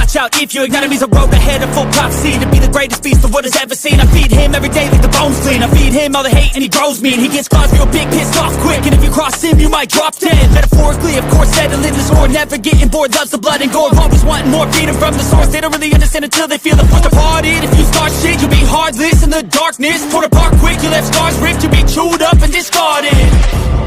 watch out if your enemy's a road ahead, a full prophecy to be the greatest beast the world has ever seen. I feed him every day like the bones clean. I feed him all the hate and he grows me, and he gets claws real big, pissed off quick. And if you cross him, you might drop dead. Metaphorically, of course, settling the score, never getting bored, loves the blood and gore, always wanting more, freedom from the source. They don't really understand until they feel the force departed. If you start shit, you'll be heartless in the darkness, torn apart quick. You left scars ripped, you'll be chewed up and discarded.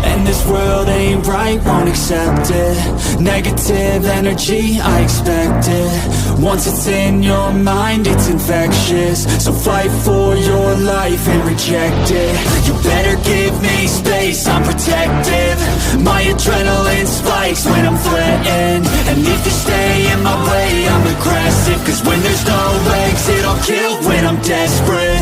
And this world ain't right, won't accept it. Negative energy, I expect it. Once it's in your mind, it's infectious. So fight for your life and reject it. You better give me space, I'm protective. My adrenaline spikes when I'm threatened. And if you stay in my way, I'm aggressive. Cause when there's no exit, I'll kill when I'm desperate.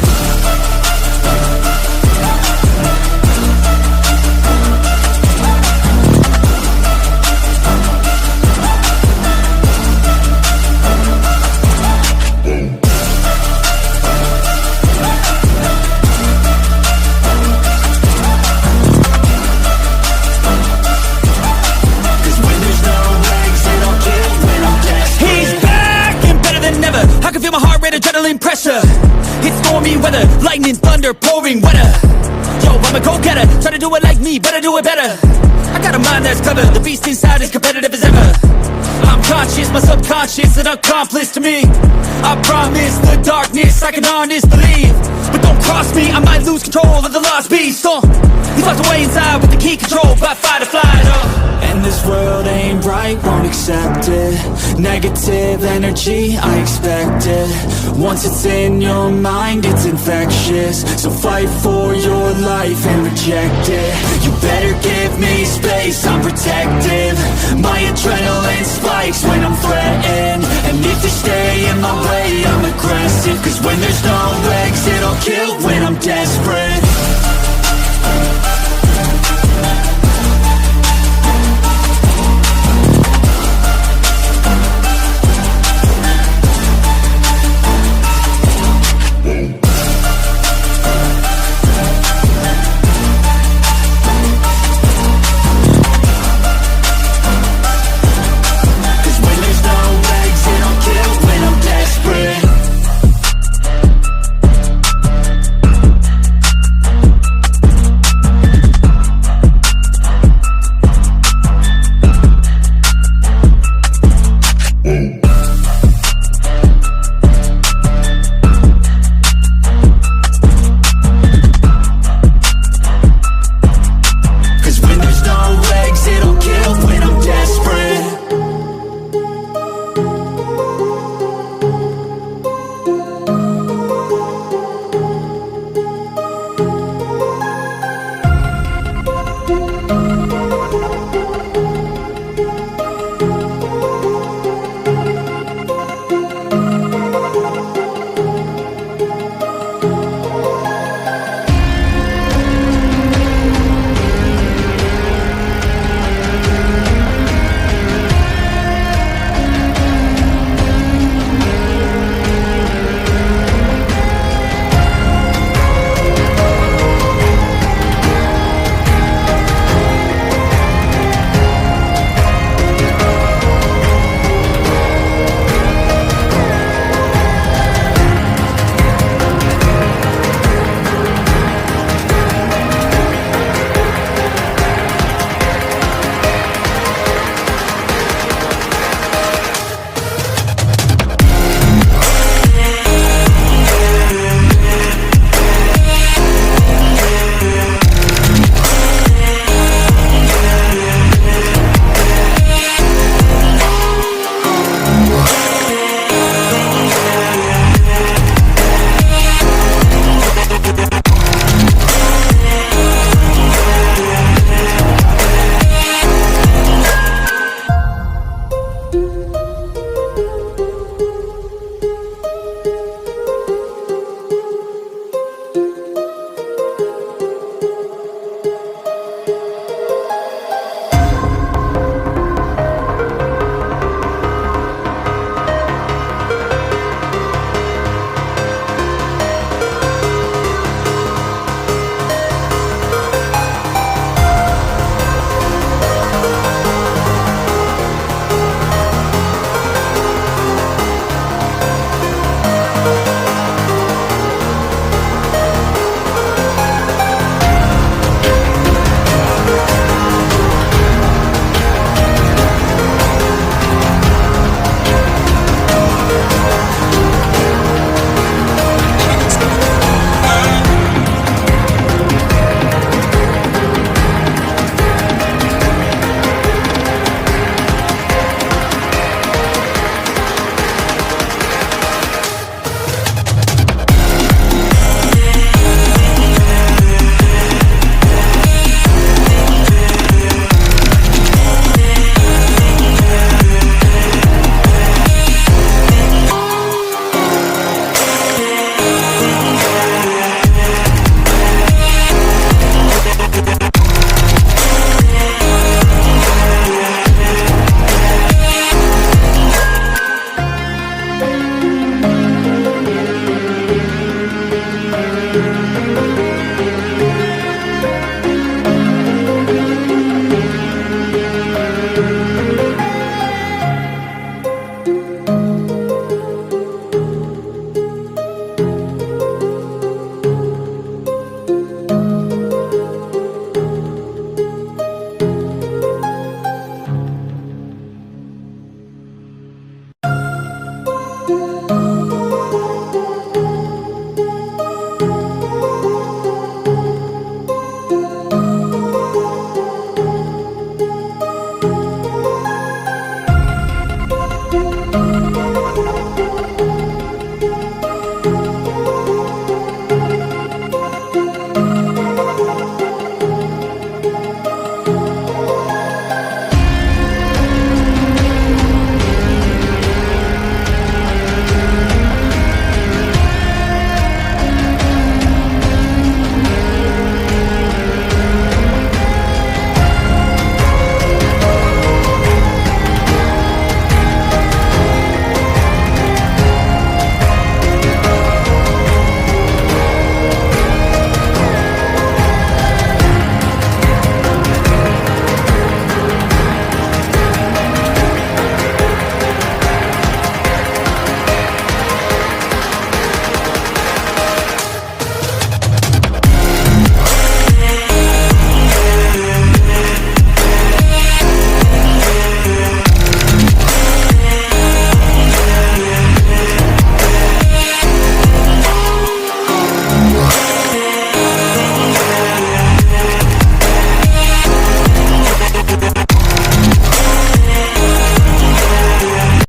Adrenaline pressure, it's stormy weather, lightning, thunder, pouring weather. Yo, I'm a go-getter, try to do it like me, better do it better. I got a mind that's clever, the beast inside is competitive as ever. I'm conscious, my subconscious an accomplice to me. I promise the darkness I can harness, believe. But don't cross me, I might lose control of the lost beast. He's locked away inside with the key control by fight or flight. And this world ain't right, won't accept it. Negative energy, I expect it. Once it's in your mind, it's infectious. So fight for your life and reject it. You better give me space, I'm protective. My adrenaline spikes when I'm threatened.